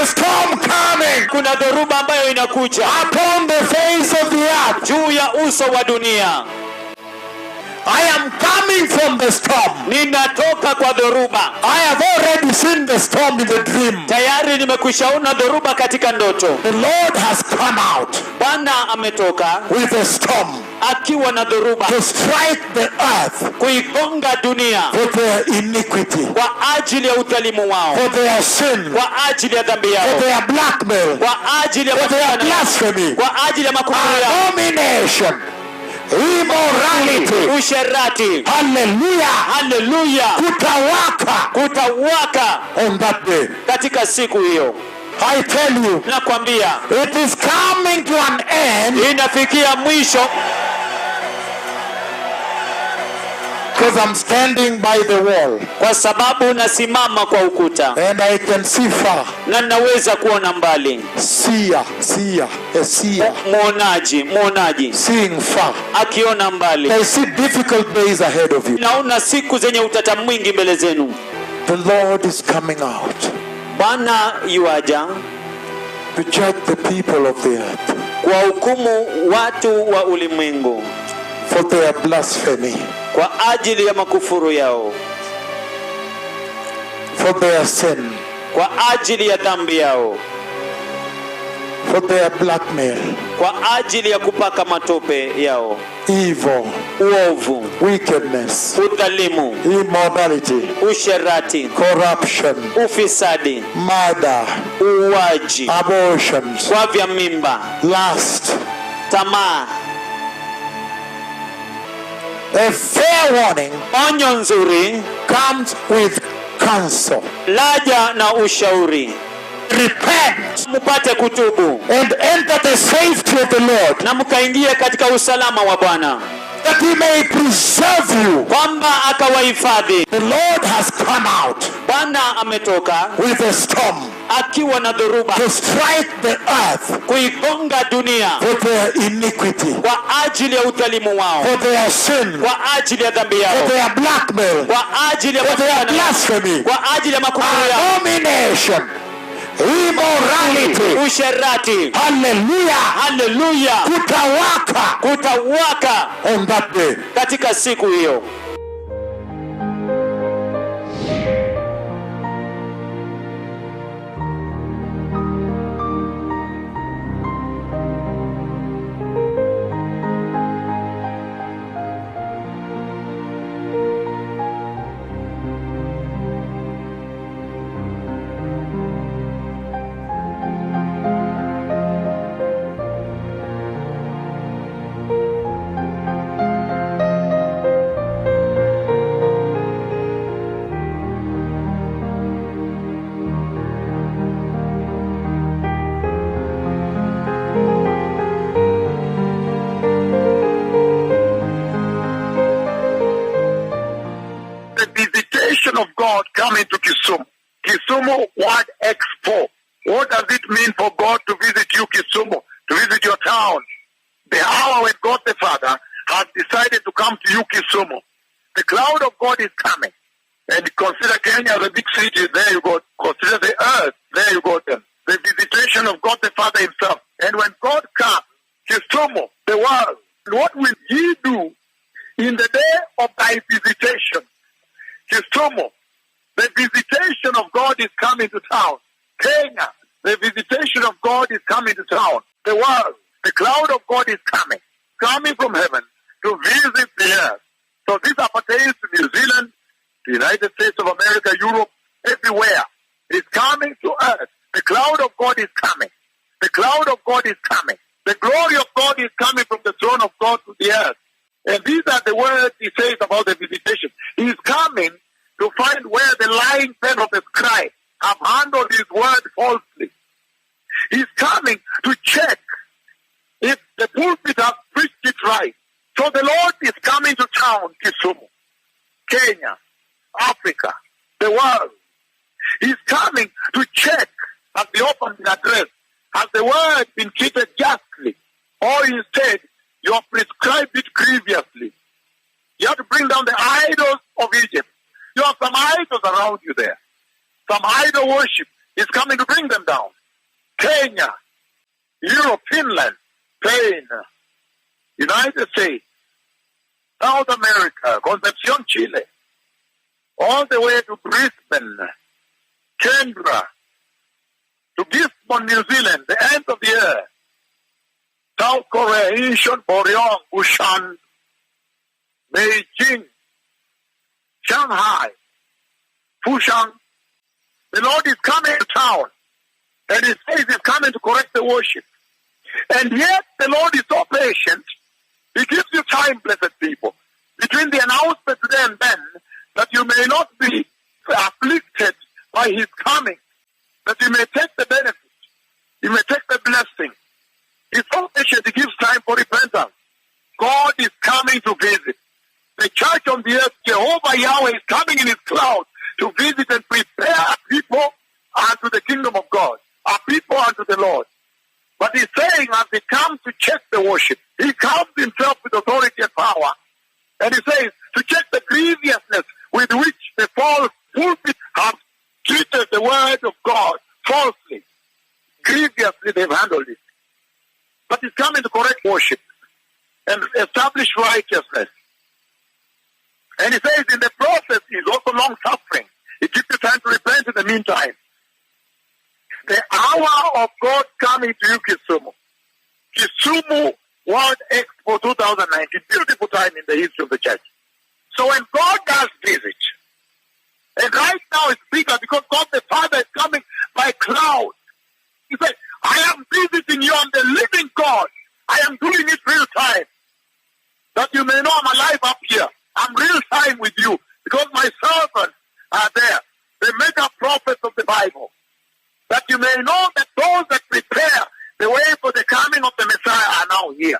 a storm coming. Kuna dhoruba ambayo inakuja Upon the face of the earth. juu ya uso wa dunia. I am coming from the storm. Ninatoka kwa dhoruba. I have already seen the storm in the dream. Tayari nimekwishaona dhoruba katika ndoto. The Lord has come out Bwana ametoka with a storm akiwa na dhoruba to strike the earth kuigonga dunia for their iniquity, kwa ajili ya udhalimu wao, for their sin, kwa ajili ya dhambi for yao, their blackmail, kwa ajili ya for their matukano yao, blasphemy, kwa ajili ya makufuru yao, abomination, immorality. usherati. Hallelujah. Hallelujah. Kutawaka on that day. katika siku hiyo. I tell you, Nakwambia it is coming to an end. inafikia mwisho. Because I'm standing by the wall. Kwa sababu nasimama kwa ukuta. And I can see far. Na naweza kuona mbali. Seer. Muonaji. Seeing far. Akiona mbali. I see difficult days ahead of you. Naona siku zenye utata mwingi mbele zenu. The Lord is coming out. Bwana yuaja to judge the people of the earth. Kwa hukumu watu wa ulimwengu. For their blasphemy. Kwa ajili ya makufuru yao. For their sin. Kwa ajili ya dhambi yao. For their blackmail. Kwa ajili ya kupaka matope yao. Evil. Uovu. Wickedness. Udhalimu. Immorality. Usherati. Corruption. Ufisadi. Murder. Uwaji. Abortions. Kwa vya mimba. Lust. Tamaa. A fair warning. Onyo nzuri comes with counsel. Laja na ushauri. Repent. Mupate kutubu. And enter the safety of the Lord. Na mkaingie katika usalama wa Bwana. That he may preserve you. Kwamba akawahifadhi. The Lord has come out. Bwana ametoka with a storm. Akiwa na dhoruba. To strike the earth. Kuigonga dunia. For their iniquity. Kwa ajili ya udhalimu wao. For their sin. Kwa ajili ya dhambi yao. For their blackmail. Kwa ajili ya for their blasphemy. Kwa ajili ya makufuru yao. Abomination. Immorality. Usherati. Hallelujah. Kutawaka on that day. Katika siku hiyo. Of God coming to Kisumu. Kisumu Word Expo. What does it mean for God to visit you, Kisumu, to visit your town? The hour when God the Father has decided to come to you, Kisumu. The cloud of God is coming. And consider Kenya as a big city. There you go. Consider the earth. There you go then. The visitation of God the Father himself. And when God comes, Kisumu, the world, what will he do in the day of thy visitation? Kisumu, the visitation of God is coming to town. Kenya, the visitation of God is coming to town. The world, the cloud of God is coming from heaven to visit the earth. So this appertains to New Zealand, the United States of America, Europe, everywhere. It's coming to earth. The cloud of God is coming. The cloud of God is coming. The glory of God is coming from the throne of God to the earth. And these are the words he says about the visitation. He's coming to find where the lying pen of the scribe have handled his word falsely. He's coming to check if the pulpit has preached it right. So the Lord is coming to town, Kisumu, Kenya, Africa, the world. He's coming to check at the opening address, has the word been treated justly? Or instead, you have prescribed it grievously. You have to bring down the idols of Egypt. You have some idols around you there. Some idol worship. is coming to bring them down. Kenya, Europe, Finland, Spain, United States, South America, Concepcion, Chile, all the way to Brisbane, Canberra, to Gisborne, New Zealand, the end of the earth, South Korea, Incheon, Boryong, Busan, Beijing, Shanghai, Fushan. The Lord is coming to town, and He says He's coming to correct the worship. And yet the Lord is so patient. He gives you time, blessed people, between the announcement today and then, that you may not be afflicted by His coming, that you may take the benefit, you may take the blessing. He's so patient, He gives time for repentance. God is coming to visit. The church on the earth, Jehovah Yahweh, is coming in His cloud to visit and prepare a people unto the kingdom of God, a people unto the Lord. But He's saying, as He comes to check the worship, He comes Himself with authority and power. And He says, to check the grievousness with which the false pulpits have treated the word of God falsely. Grievously they've handled it. But He's coming to correct worship and establish righteousness. And He says, in the process, He's also long-suffering. He gives you time to repent in the meantime. The hour of God coming to you, Kisumu. Kisumu World Expo 2019. Beautiful time in the history of the church. So when God does visit, and right now it's bigger because God the Father is coming by cloud. He said, I am visiting you. I'm the living God. I am doing it real time. That you may know I'm alive up here. I'm real time with you because my servants are there. The mega prophets of the Bible. That you may know that those that prepare the way for the coming of the Messiah are now here.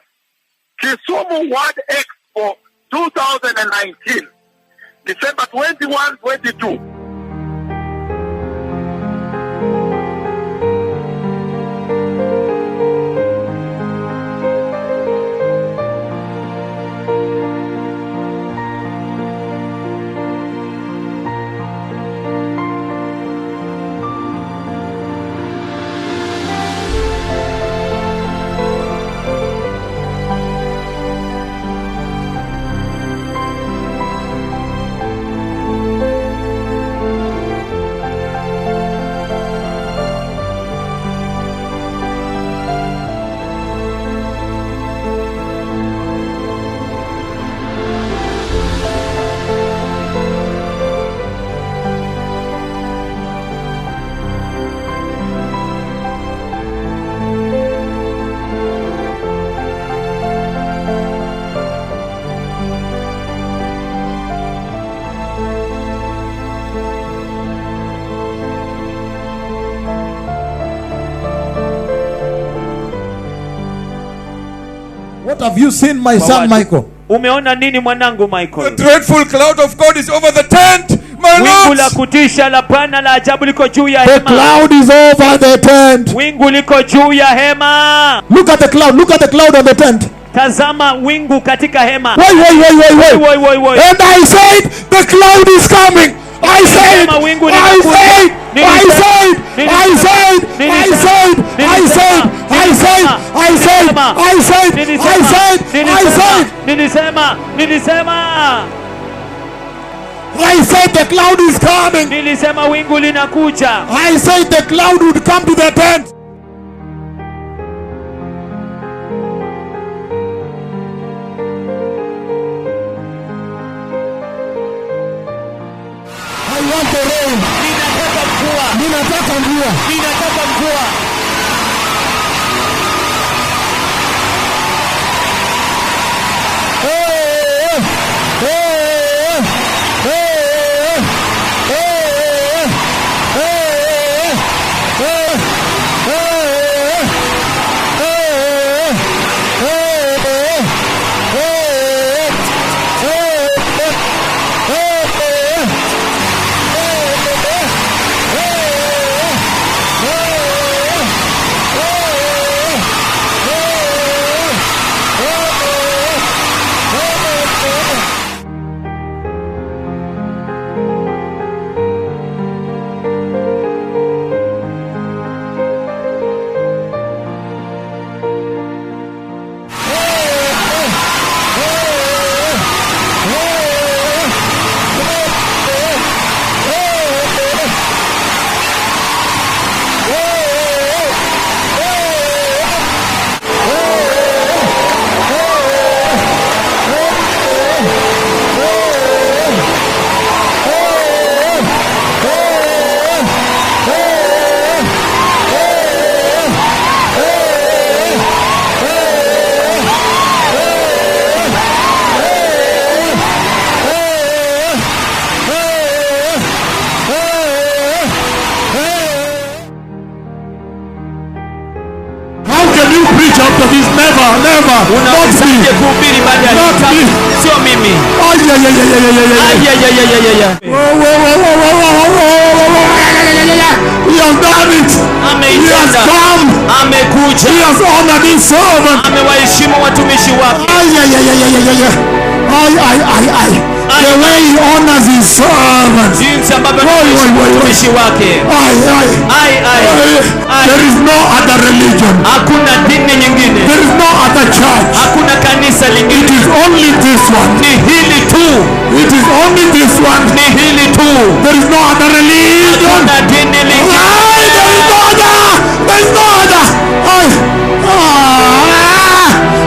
Kisumu World Expo 2019, December 21, 22. What have you seen, my son Michael? Umeona nini mwanangu The Michael? dreadful cloud of God is over the tent, my Wingu la lord. kutisha la Bwana la ajabu liko juu ya The hema. cloud is over the tent. Wingu liko juu ya hema. Look at the cloud. Look at the cloud on the tent. Tazama wingu katika hema. Wait. Woi. And I said, the cloud is coming. I said, the cloud is coming. Nilisema wingu linakuja. I said the cloud would come to the tent. I want the rain. Ninataka mvua. it is never, never. Not me. Unawezaje kuhubiri baada ya Not hii? me. Sio mimi. Ay, ay, ay, ay, ay, ay, ay, ay. Ayayayayayaya. He has done it. He has Ameitenda. come. Amekuja. He has honored his servant. Amewaheshimu watumishi wake. Ay, ay, ay, ay, ay, ay, ay. Ay, ay, ay, ay. The way he honors his servant. Jinsi ambavyo anaheshimu watumishi wake. Ay, ay. Ai, ai. Ai. There is no other religion. Hakuna dini nyingine. There is no other church. Hakuna kanisa It lingine. is only this one. Ni hili tu. It is only this one. Ni hili tu. There is no other religion. Hakuna dini lingine. Ay, there is no other. There is no other. Ay.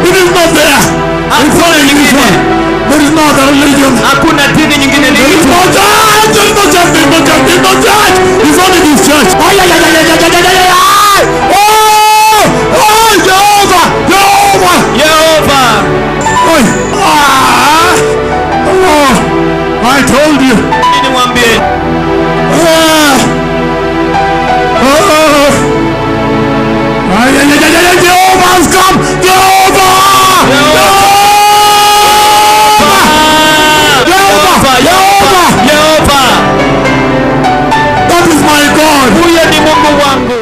It is not there. It's Hakuna only this lingine. one. There is no other religion. Hakuna dini nyingine. Ni There hili is tu. no church. There is no church. There is no church. There is no church. It's only this church. Ay, ay, ay, ay, ay, ay, ay, ay, ay. Oh, oh, Jehovah, Jehovah. Yehova. Ay. Oh, I told you. Nini mwambie? Ay, ay, ay, ay, ay, Jehovah has come. Jehovah. Yehova. Yehova. That is my God. Huyo ni Mungu wangu.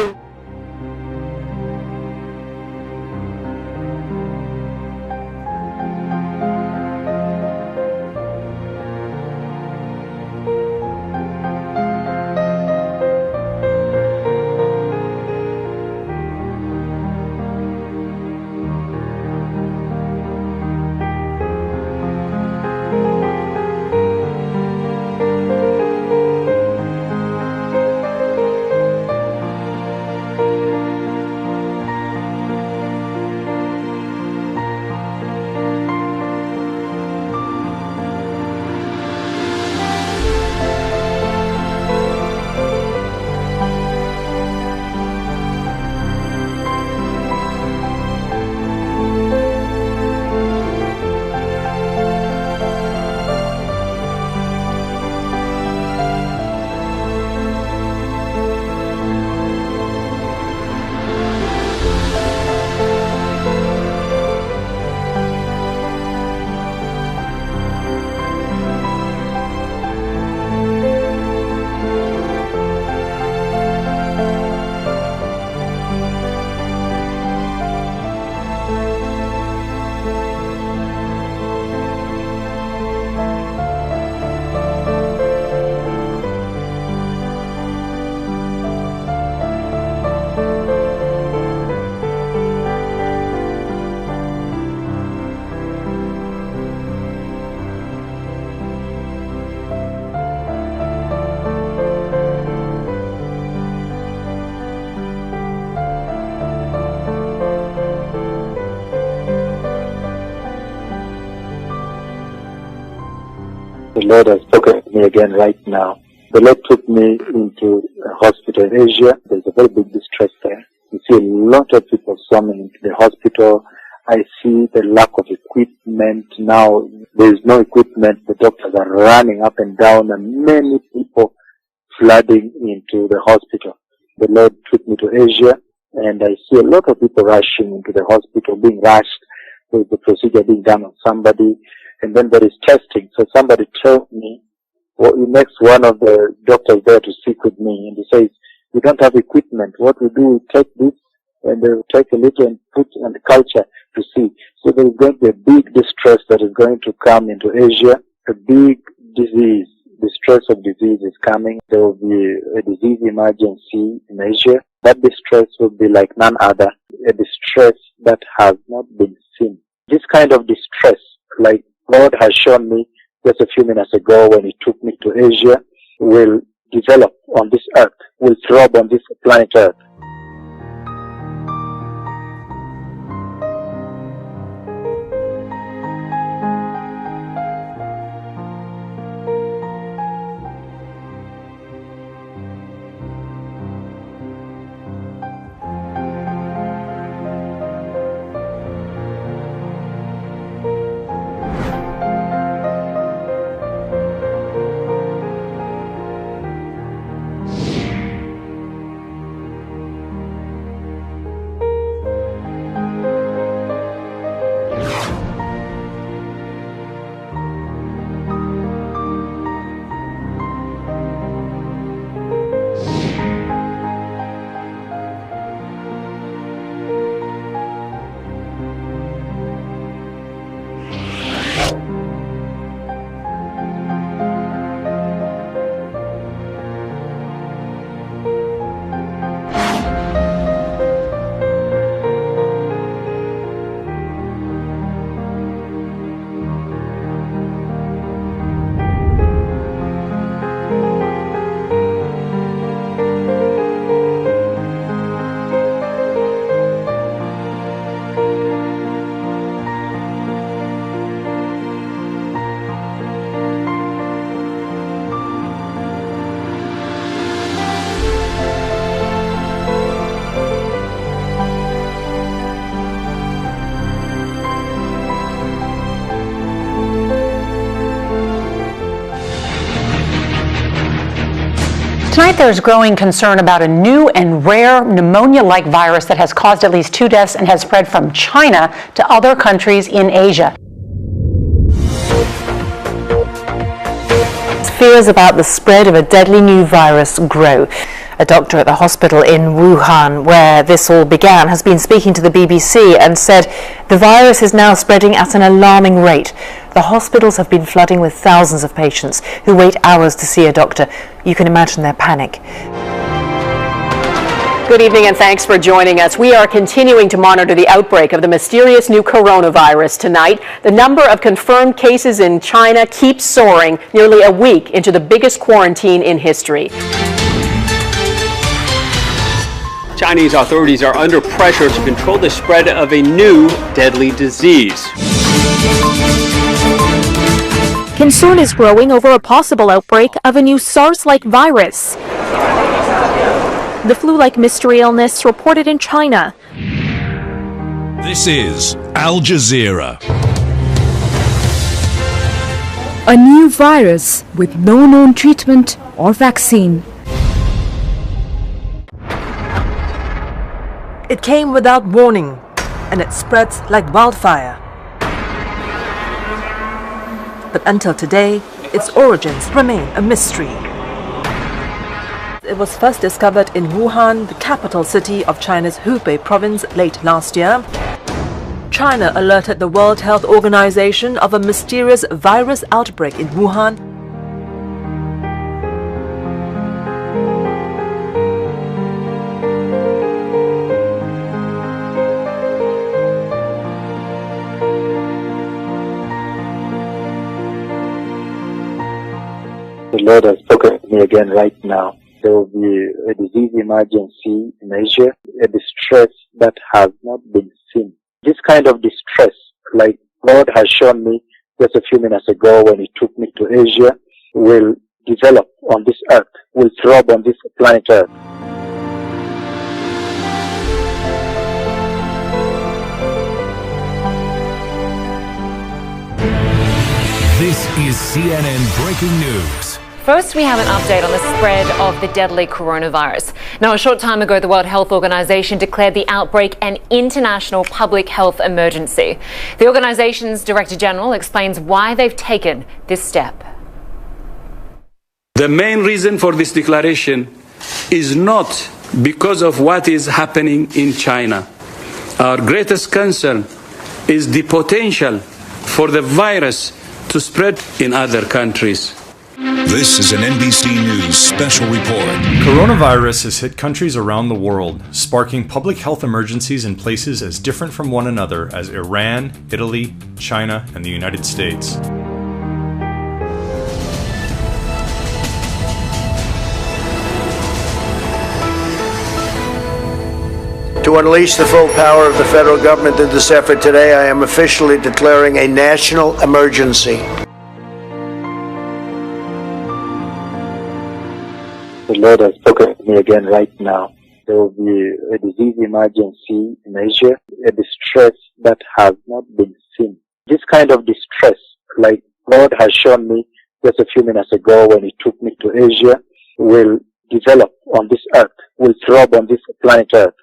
The Lord has spoken to me again right now. The Lord took me into a hospital in Asia. There's a very big distress there. You see a lot of people swarming into the hospital. I see the lack of equipment now. There is no equipment. The doctors are running up and down and many people flooding into the hospital. The Lord took me to Asia and I see a lot of people rushing into the hospital, being rushed. There's the procedure being done on somebody. And then there is testing. So somebody told me, well, he makes one of the doctors there to speak with me, and he says, we don't have equipment. What we do is take this, and they will take a little and put on the culture to see. So there is going to be a big distress that is going to come into Asia, a big disease. Distress of disease is coming. There will be a disease emergency in Asia. That distress will be like none other, a distress that has not been seen. This kind of distress, like God has shown me just a few minutes ago when He took me to Asia, will develop on this earth, will throb on this planet Earth. Tonight there's growing concern about a new and rare pneumonia-like virus that has caused at least 2 deaths and has spread from China to other countries in Asia. Fears about the spread of a deadly new virus grow. A doctor at the hospital in Wuhan, where this all began, has been speaking to the BBC and said the virus is now spreading at an alarming rate. The hospitals have been flooding with thousands of patients who wait hours to see a doctor. You can imagine their panic. Good evening and thanks for joining us. We are continuing to monitor the outbreak of the mysterious new coronavirus tonight. The number of confirmed cases in China keeps soaring nearly a week into the biggest quarantine in history. Chinese authorities are under pressure to control the spread of a new deadly disease. Concern is growing over a possible outbreak of a new SARS-like virus. The flu-like mystery illness reported in China. This is Al Jazeera. A new virus with no known treatment or vaccine. It came without warning, and it spreads like wildfire. But until today, its origins remain a mystery. It was first discovered in Wuhan, the capital city of China's Hubei province, late last year. China alerted the World Health Organization of a mysterious virus outbreak in Wuhan. The Lord has spoken to me again right now. There will be a disease emergency in Asia, a distress that has not been seen. This kind of distress, like God has shown me just a few minutes ago when He took me to Asia, will develop on this earth, will throb on this planet Earth. This is CNN Breaking News. First, we have an update on the spread of the deadly coronavirus. Now, a short time ago, the World Health Organization declared the outbreak an international public health emergency. The organization's Director General explains why they've taken this step. The main reason for this declaration is not because of what is happening in China. Our greatest concern is the potential for the virus to spread in other countries. This is an NBC News special report. Coronavirus has hit countries around the world, sparking public health emergencies in places as different from one another as Iran, Italy, China, and the United States. To unleash the full power of the federal government in this effort today, I am officially declaring a national emergency. The Lord has spoken to me again right now. There will be a disease emergency in Asia, a distress that has not been seen. This kind of distress, like God has shown me just a few minutes ago when He took me to Asia, will develop on this earth, will throb on this planet Earth.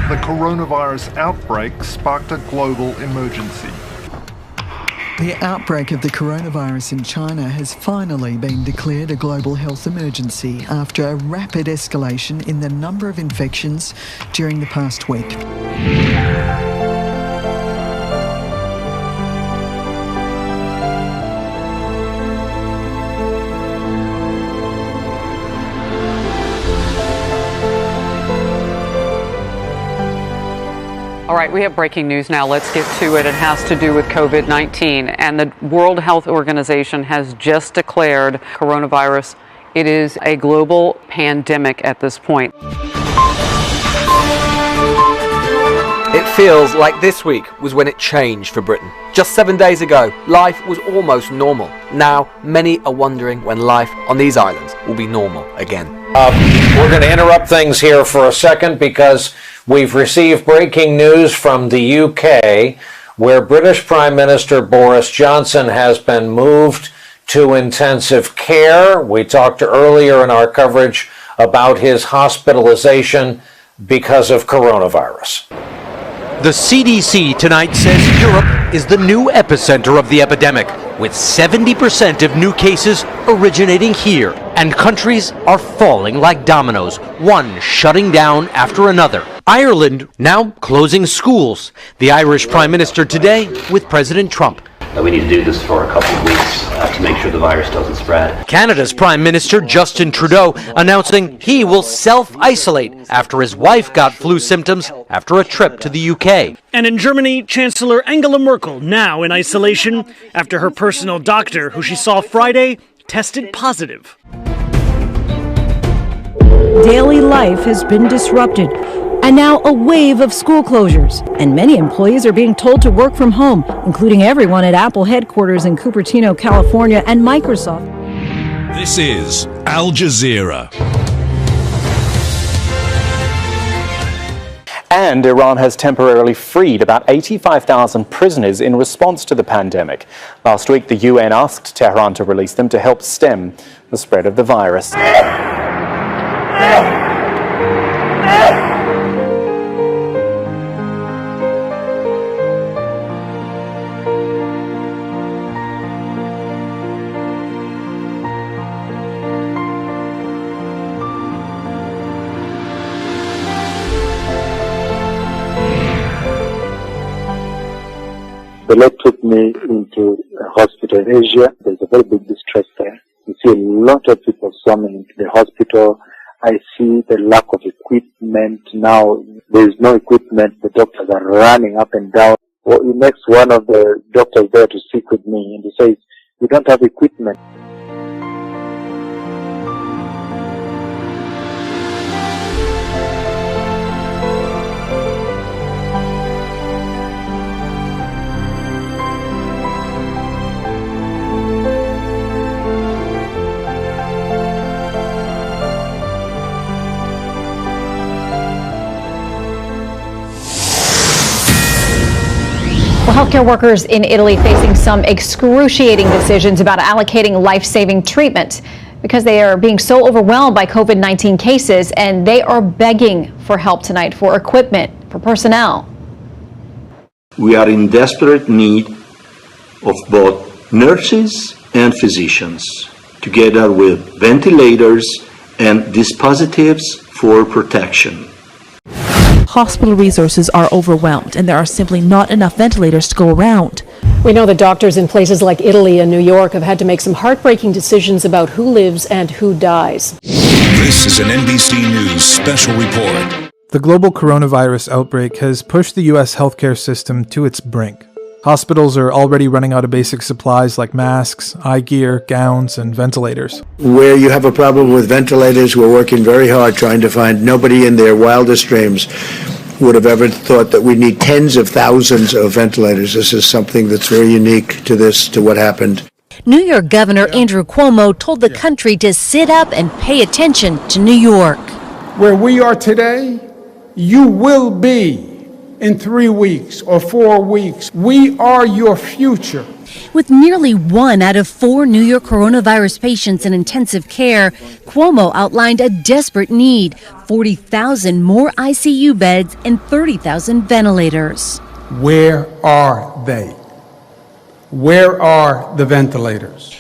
The coronavirus outbreak sparked a global emergency. The outbreak of the coronavirus in China has finally been declared a global health emergency after a rapid escalation in the number of infections during the past week. All right, we have breaking news now. Let's get to it. It has to do with COVID-19. And the World Health Organization has just declared coronavirus It is a global pandemic at this point. It feels like this week was when it changed for Britain. Just 7 days ago, life was almost normal. Now, many are wondering when life on these islands will be normal again. We're going to interrupt things here for a second because we've received breaking news from the UK where British Prime Minister Boris Johnson has been moved to intensive care. We talked earlier in our coverage about his hospitalization because of coronavirus. The CDC tonight says Europe is the new epicenter of the epidemic, with 70% of new cases originating here. And countries are falling like dominoes, one shutting down after another. Ireland now closing schools. The Irish Prime Minister today with President Trump. We need to do this for a couple of weeks to make sure the virus doesn't spread. Canada's Prime Minister Justin Trudeau announcing he will self-isolate after his wife got flu symptoms after a trip to the UK. And in Germany, Chancellor Angela Merkel now in isolation after her personal doctor, who she saw Friday, tested positive. Daily life has been disrupted. And now a wave of school closures. And many employees are being told to work from home, including everyone at Apple headquarters in Cupertino, California, and Microsoft. This is Al Jazeera. And Iran has temporarily freed about 85,000 prisoners in response to the pandemic. Last week, the UN asked Tehran to release them to help stem the spread of the virus. The Lord took me into a hospital in Asia. There's a very big distress there. You see a lot of people swarming into the hospital. I see the lack of equipment now. There is no equipment. The doctors are running up and down. Well, he makes one of the doctors there to speak with me, and he says, "We don't have equipment." Well, healthcare workers in Italy facing some excruciating decisions about allocating life-saving treatment because they are being so overwhelmed by COVID-19 cases, and they are begging for help tonight for equipment, for personnel. We are in desperate need of both nurses and physicians, together with ventilators and dispositives for protection. Hospital resources are overwhelmed, and there are simply not enough ventilators to go around. We know that doctors in places like Italy and New York have had to make some heartbreaking decisions about who lives and who dies. This is an NBC News special report. The global coronavirus outbreak has pushed the U.S. healthcare system to its brink. Hospitals are already running out of basic supplies like masks, eye gear, gowns, and ventilators. Where you have a problem with ventilators, we're working very hard trying to find. Nobody in their wildest dreams would have ever thought that we need tens of thousands of ventilators. This is something that's very unique to what happened. New York Governor Andrew Cuomo told the country to sit up and pay attention to New York. Where we are today, you will be in 3 weeks or 4 weeks. We are your future. With nearly 1 out of 4 New York coronavirus patients in intensive care, Cuomo outlined a desperate need: 40,000 more ICU beds and 30,000 ventilators. Where are they? Where are the ventilators?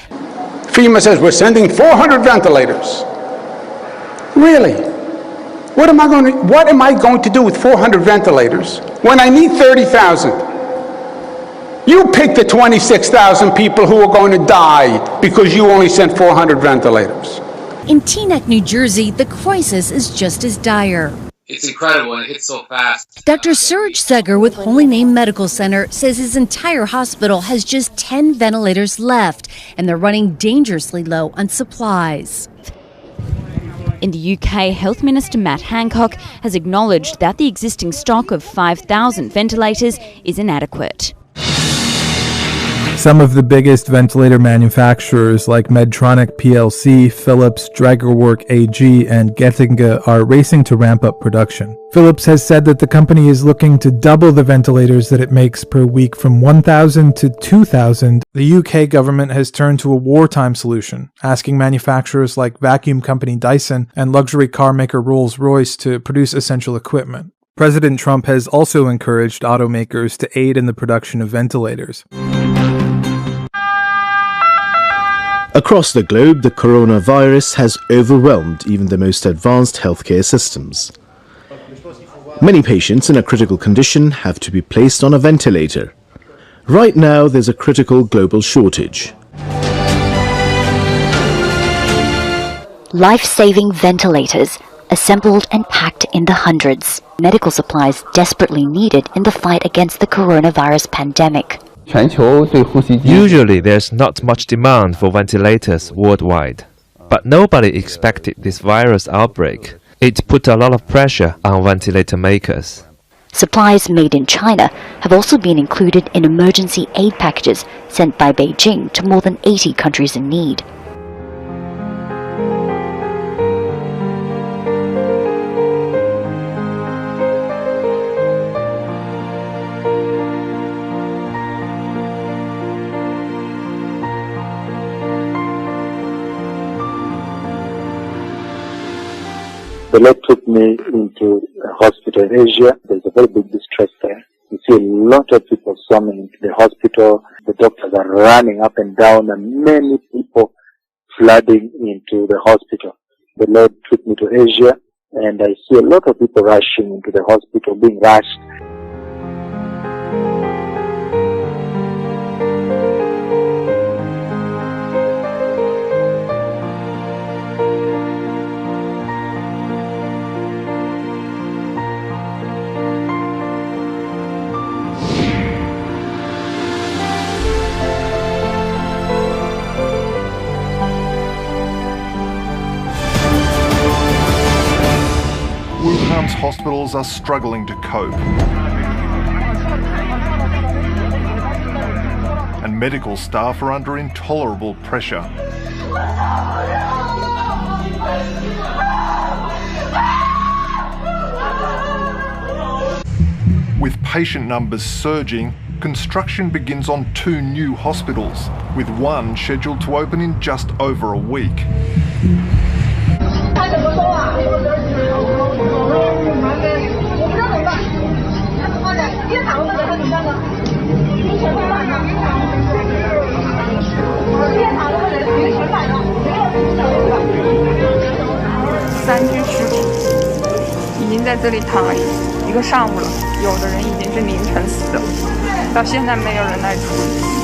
FEMA says we're sending 400 ventilators. Really? What am I going to do with 400 ventilators when I need 30,000? You pick the 26,000 people who are going to die because you only sent 400 ventilators. In Teaneck, New Jersey, the crisis is just as dire. It's incredible, and it hits so fast. Dr. Serge Seger with Holy Name Medical Center says his entire hospital has just 10 ventilators left, and they're running dangerously low on supplies. In the UK, Health Minister Matt Hancock has acknowledged that the existing stock of 5,000 ventilators is inadequate. Some of the biggest ventilator manufacturers like Medtronic plc, Philips, Drägerwerk AG, and Getinge are racing to ramp up production. Philips has said that the company is looking to double the ventilators that it makes per week from 1,000 to 2,000. The UK government has turned to a wartime solution, asking manufacturers like vacuum company Dyson and luxury car maker Rolls-Royce to produce essential equipment. President Trump has also encouraged automakers to aid in the production of ventilators. Across the globe, the coronavirus has overwhelmed even the most advanced healthcare systems. Many patients in a critical condition have to be placed on a ventilator. Right now, there's a critical global shortage. Life-saving ventilators, assembled and packed in the hundreds. Medical supplies desperately needed in the fight against the coronavirus pandemic. Usually there's not much demand for ventilators worldwide, but nobody expected this virus outbreak. It put a lot of pressure on ventilator makers. Supplies made in China have also been included in emergency aid packages sent by Beijing to more than 80 countries in need. The Lord took me into a hospital in Asia. There's a very big distress there. You see a lot of people swarming into the hospital. The doctors are running up and down, and many people flooding into the hospital. The Lord took me to Asia, and I see a lot of people rushing into the hospital, being rushed. Wuhan's hospitals are struggling to cope, and medical staff are under intolerable pressure. With patient numbers surging, construction begins on 2 new hospitals, with one scheduled to open in just over a week.3具尸体已经在这里躺了一个上午了，有的人已经是凌晨死的，到现在没有人来处理。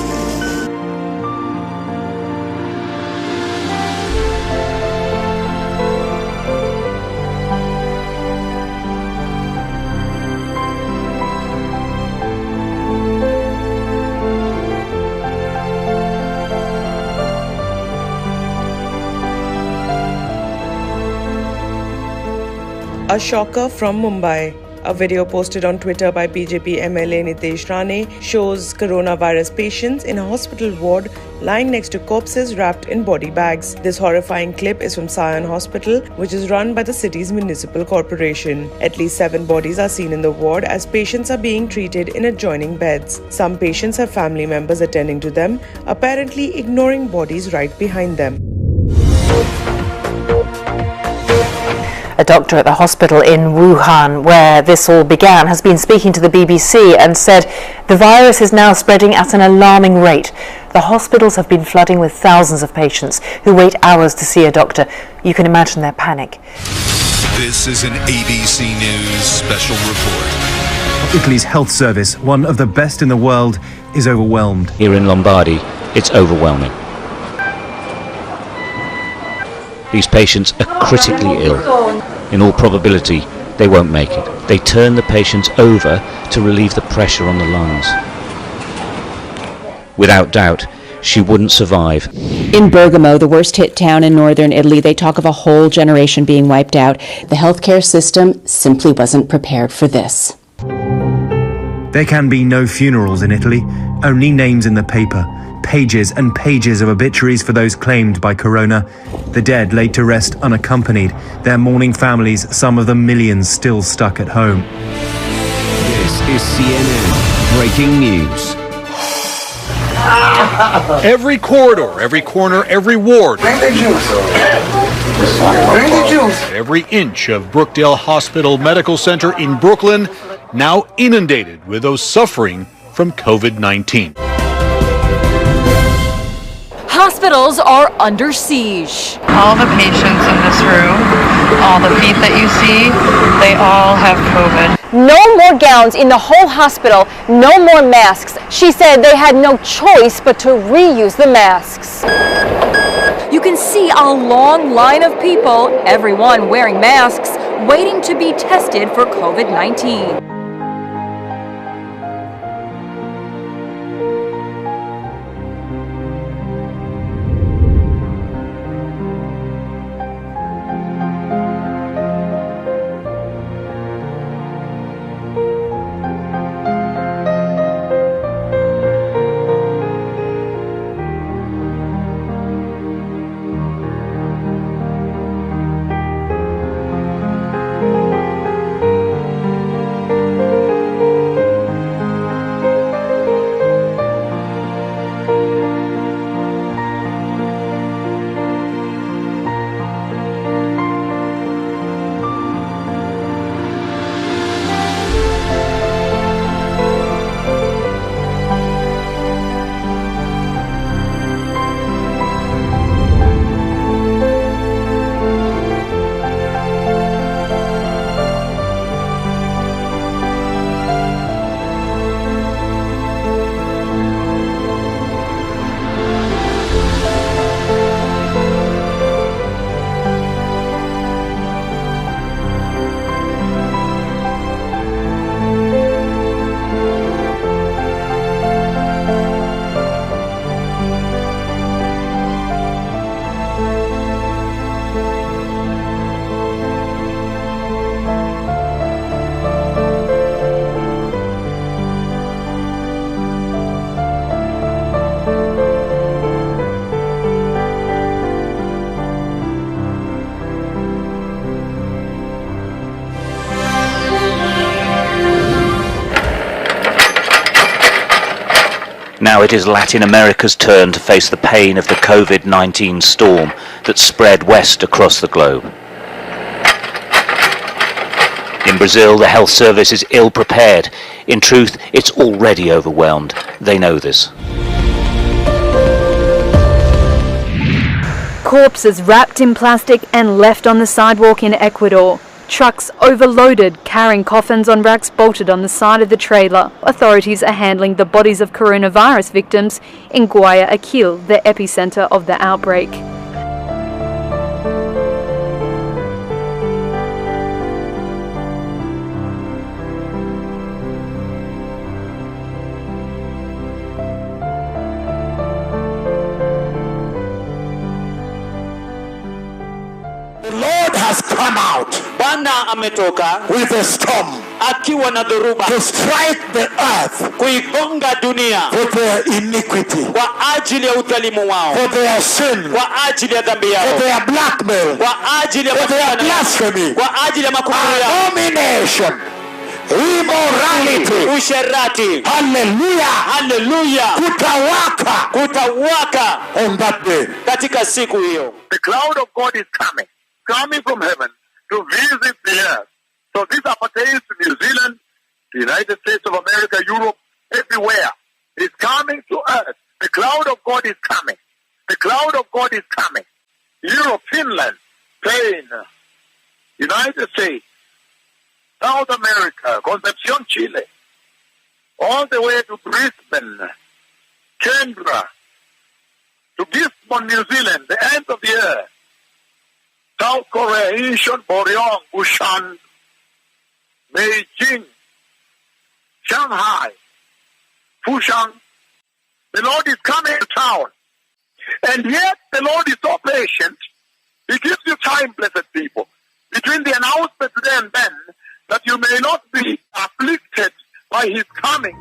A shocker from Mumbai. A video posted on Twitter by BJP MLA Nitesh Rane shows coronavirus patients in a hospital ward lying next to corpses wrapped in body bags. This horrifying clip is from Sion Hospital, which is run by the city's municipal corporation. At least 7 bodies are seen in the ward as patients are being treated in adjoining beds. Some patients have family members attending to them, apparently ignoring bodies right behind them. A doctor at the hospital in Wuhan, where this all began, has been speaking to the BBC and said the virus is now spreading at an alarming rate. The hospitals have been flooding with thousands of patients who wait hours to see a doctor. You can imagine their panic. This is an ABC News special report. Italy's health service, one of the best in the world, is overwhelmed. Here in Lombardy, it's overwhelming. These patients are critically ill. In all probability, they won't make it. They turn the patients over to relieve the pressure on the lungs. Without doubt, she wouldn't survive. In Bergamo, the worst-hit town in northern Italy, they talk of a whole generation being wiped out. The healthcare system simply wasn't prepared for this. There can be no funerals in Italy, only names in the paper. Pages and pages of obituaries for those claimed by corona. The dead laid to rest unaccompanied, their mourning families, some of them millions, still stuck at home. This is CNN Breaking News. Every corridor, every corner, every ward. Bring the juice. Bring the juice. Every inch of Brookdale Hospital Medical Center in Brooklyn now inundated with those suffering from COVID-19. Hospitals are under siege. All the patients in this room, all the feet that you see, they all have COVID. No more gowns in the whole hospital, no more masks. She said they had no choice but to reuse the masks. You can see a long line of people, everyone wearing masks, waiting to be tested for COVID-19. Now it is Latin America's turn to face the pain of the COVID-19 storm that spread west across the globe. In Brazil, the health service is ill-prepared. In truth, it's already overwhelmed. They know this. Corpses wrapped in plastic and left on the sidewalk in Ecuador. Trucks overloaded, carrying coffins on racks bolted on the side of the trailer. Authorities are handling the bodies of coronavirus victims in Guayaquil, the epicenter of the outbreak. Has come out Bwana ametoka with a storm akiwa na dhoruba to strike the earth kuigonga dunia for their iniquity, kwa ajili ya udhalimu wao, for their sin, kwa ajili ya dhambi yao, for their blackmail, kwa ajili ya for their blasphemy, kwa ajili ya makufuru yao, abomination, immorality, usherati. Hallelujah, hallelujah, kutawaka on that day. Katika siku hiyo, the cloud of God is coming from heaven to visit the earth. So this appertains to New Zealand, the United States of America, Europe, everywhere. It's coming to earth. The cloud of God is coming. The cloud of God is coming. Europe, Finland, Spain, United States, South America, Concepcion, Chile, all the way to Brisbane, Canberra, to Gisborne, New Zealand, the end of the earth. South Korea, Incheon, Boryong, Busan, Beijing, Shanghai, Fushan. The Lord is coming to town. And yet the Lord is so patient. He gives you time, blessed people, between the announcement today and then, that you may not be afflicted by his coming.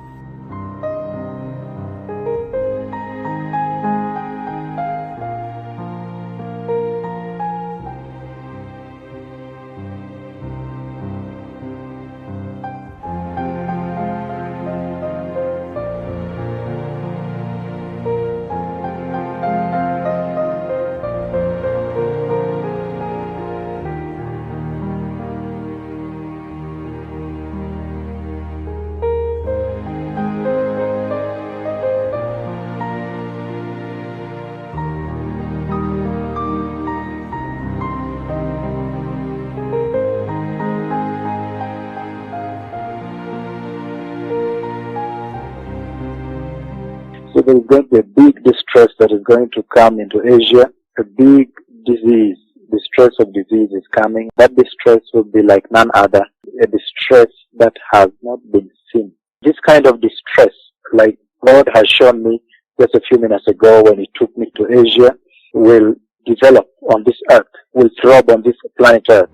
So there's going to be a big distress that is going to come into Asia. A big disease, distress of disease is coming. That distress will be like none other, a distress that has not been seen. This kind of distress, like God has shown me just a few minutes ago when he took me to Asia, will develop on this earth, will throb on this planet earth.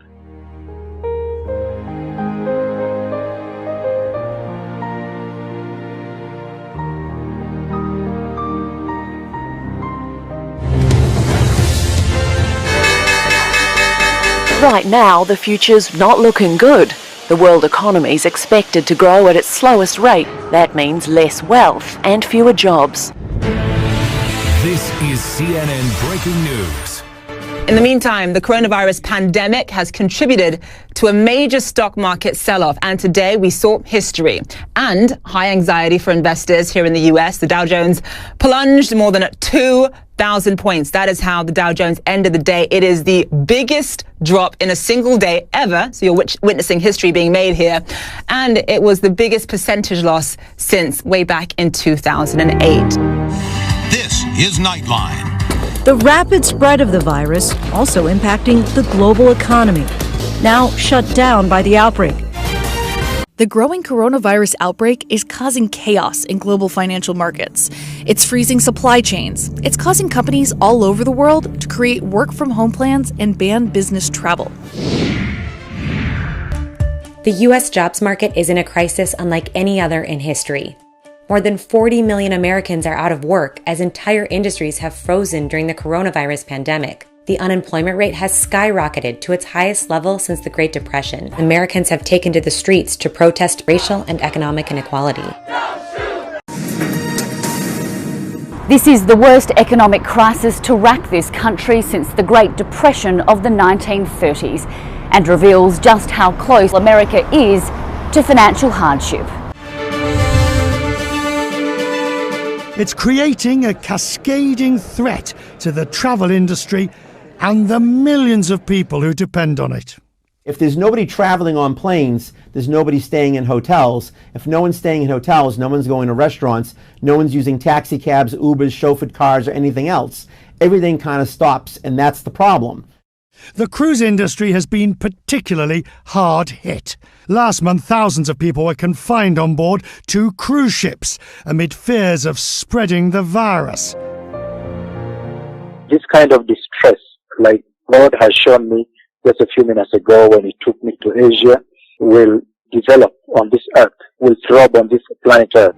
Right now, the future's not looking good. The world economy is expected to grow at its slowest rate. That means less wealth and fewer jobs. This is CNN Breaking News. In the meantime, the coronavirus pandemic has contributed to a major stock market sell-off, and today we saw history and high anxiety for investors here in the US. The Dow Jones plunged more than 2,000 points. That is how the Dow Jones ended the day. It is the biggest drop in a single day ever. So you're witnessing history being made here. And it was the biggest percentage loss since way back in 2008. This is Nightline. The rapid spread of the virus also impacting the global economy, now shut down by the outbreak. The growing coronavirus outbreak is causing chaos in global financial markets. It's freezing supply chains. It's causing companies all over the world to create work-from-home plans and ban business travel. The U.S. jobs market is in a crisis unlike any other in history. More than 40 million Americans are out of work as entire industries have frozen during the coronavirus pandemic. The unemployment rate has skyrocketed to its highest level since the Great Depression. Americans have taken to the streets to protest racial and economic inequality. This is the worst economic crisis to rack this country since the Great Depression of the 1930s, and reveals just how close America is to financial hardship. It's creating a cascading threat to the travel industry and the millions of people who depend on it. If there's nobody traveling on planes, there's nobody staying in hotels. If no one's staying in hotels, no one's going to restaurants, no one's using taxi cabs, Ubers, chauffeured cars, or anything else. Everything kind of stops, and that's the problem. The cruise industry has been particularly hard hit. Last month, thousands of people were confined on board 2 cruise ships amid fears of spreading the virus. This kind of distress, like God has shown me just a few minutes ago when he took me to Asia, will develop on this earth, will throb on this planet earth.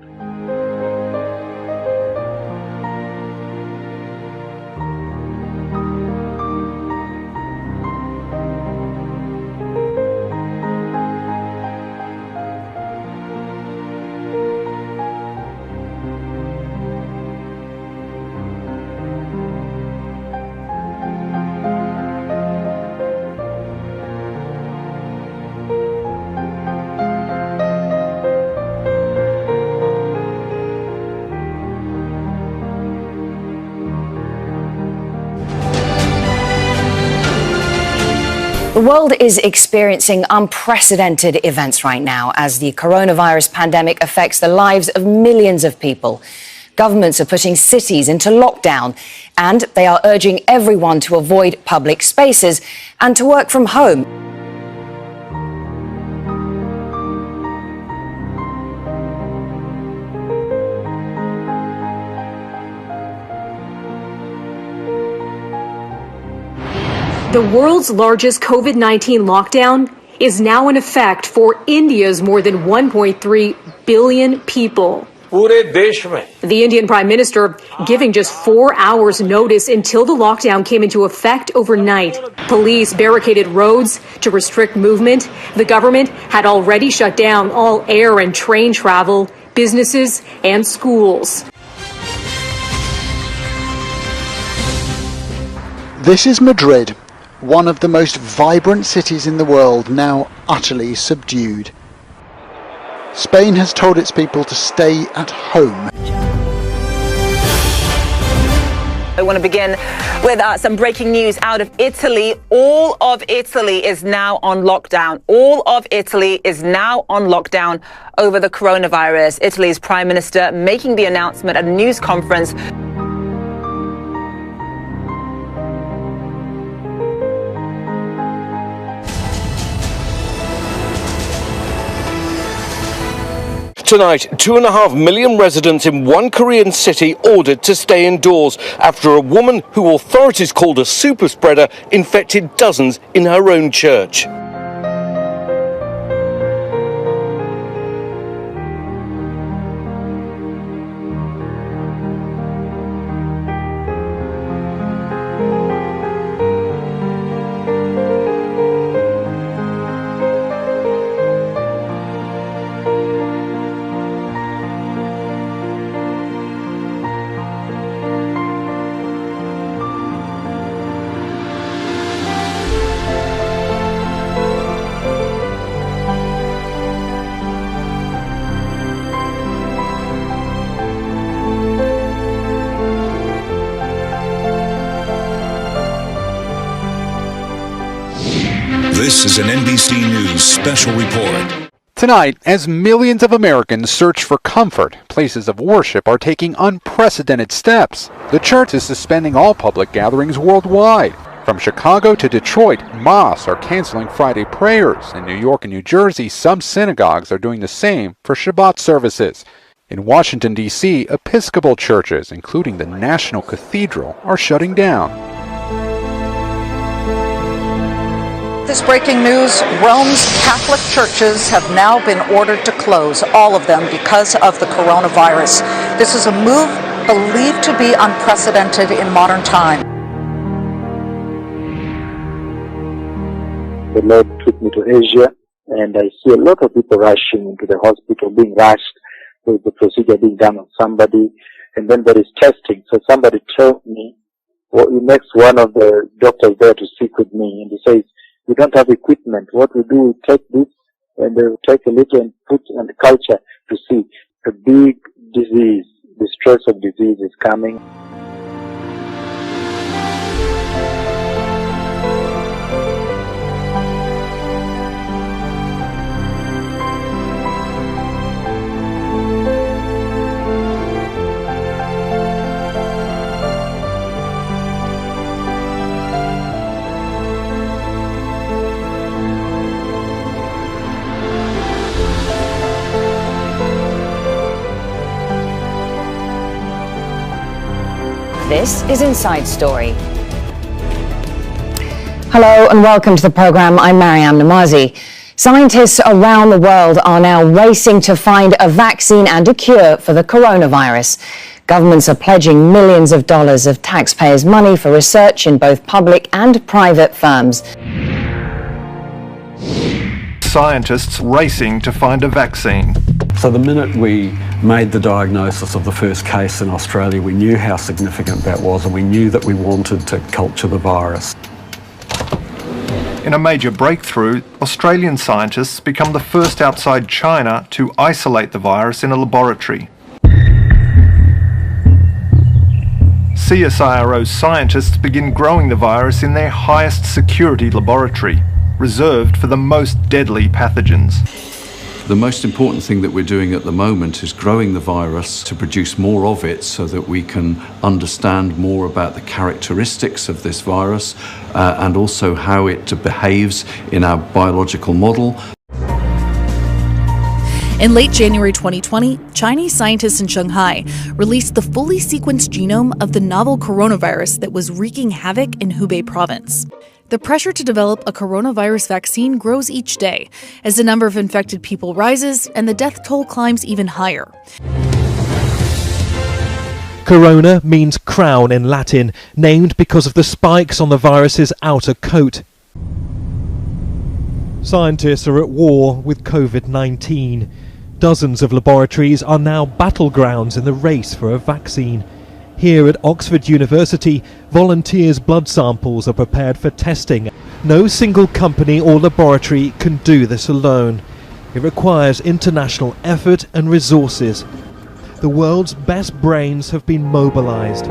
The world is experiencing unprecedented events right now as the coronavirus pandemic affects the lives of millions of people. Governments are putting cities into lockdown, and they are urging everyone to avoid public spaces and to work from home. The world's largest COVID-19 lockdown is now in effect for India's more than 1.3 billion people. The Indian Prime Minister giving just 4 hours notice until the lockdown came into effect overnight. Police barricaded roads to restrict movement. The government had already shut down all air and train travel, businesses and schools. This is Madrid, one of the most vibrant cities in the world, now utterly subdued. Spain has told its people to stay at home. I want to begin with some breaking news out of Italy. All of Italy is now on lockdown. All of Italy is now on lockdown over the coronavirus. Italy's Prime Minister making the announcement at a news conference. Tonight, 2.5 million residents in one Korean city ordered to stay indoors after a woman who authorities called a super spreader infected dozens in her own church. This is an NBC News special report. Tonight, as millions of Americans search for comfort, places of worship are taking unprecedented steps. The church is suspending all public gatherings worldwide. From Chicago to Detroit, mosques are canceling Friday prayers. In New York and New Jersey, some synagogues are doing the same for Shabbat services. In Washington, D.C., Episcopal churches, including the National Cathedral, are shutting down. This breaking news, Rome's Catholic churches have now been ordered to close, all of them, because of the coronavirus. This is a move believed to be unprecedented in modern time. The Lord took me to Asia, and I see a lot of people rushing into the hospital, being rushed with the procedure being done on somebody, and then there is testing. So somebody told me, well, he makes one of the doctors there to speak with me, and he says, we don't have equipment. What we do is take this and they will take a little and put on the culture to see. A big disease, the stress of disease is coming. This is Inside Story. Hello and welcome to the program. I'm Mariam Namazi. Scientists around the world are now racing to find a vaccine and a cure for the coronavirus. Governments are pledging millions of dollars of taxpayers' money for research in both public and private firms. Scientists racing to find a vaccine. So the minute we made the diagnosis of the first case in Australia, we knew how significant that was, and we knew that we wanted to culture the virus. In a major breakthrough, Australian scientists become the first outside China to isolate the virus in a laboratory. CSIRO scientists begin growing the virus in their highest security laboratory, reserved for the most deadly pathogens. The most important thing that we're doing at the moment is growing the virus to produce more of it so that we can understand more about the characteristics of this virus and also how it behaves in our biological model. In late January 2020, Chinese scientists in Shanghai released the fully sequenced genome of the novel coronavirus that was wreaking havoc in Hubei province. The pressure to develop a coronavirus vaccine grows each day as the number of infected people rises and the death toll climbs even higher. Corona means crown in Latin, named because of the spikes on the virus's outer coat. Scientists are at war with COVID-19. Dozens of laboratories are now battlegrounds in the race for a vaccine. Here at Oxford University, volunteers' blood samples are prepared for testing. No single company or laboratory can do this alone. It requires international effort and resources. The world's best brains have been mobilized.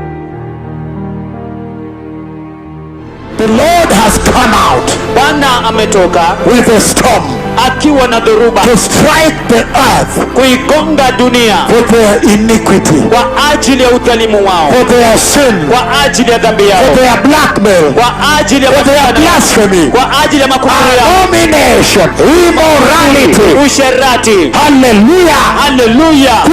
The Lord has come out Bwana ametoka with a storm akiwa na dhoruba to strike the earth kuigonga dunia for their iniquity, kwa ajili ya udhalimu wao, for their sin, kwa ajili ya dhambi yao, for their blackmail, kwa ajili ya for their blasphemy, kwa ajili ya makufuru yao, abomination, immorality, usherati. Hallelujah, hallelujah,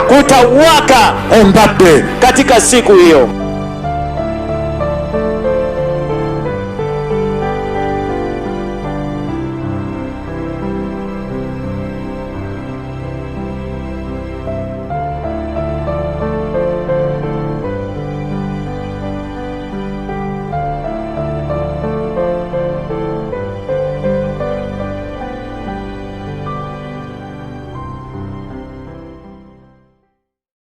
kutawaka on that day, katika siku hiyo.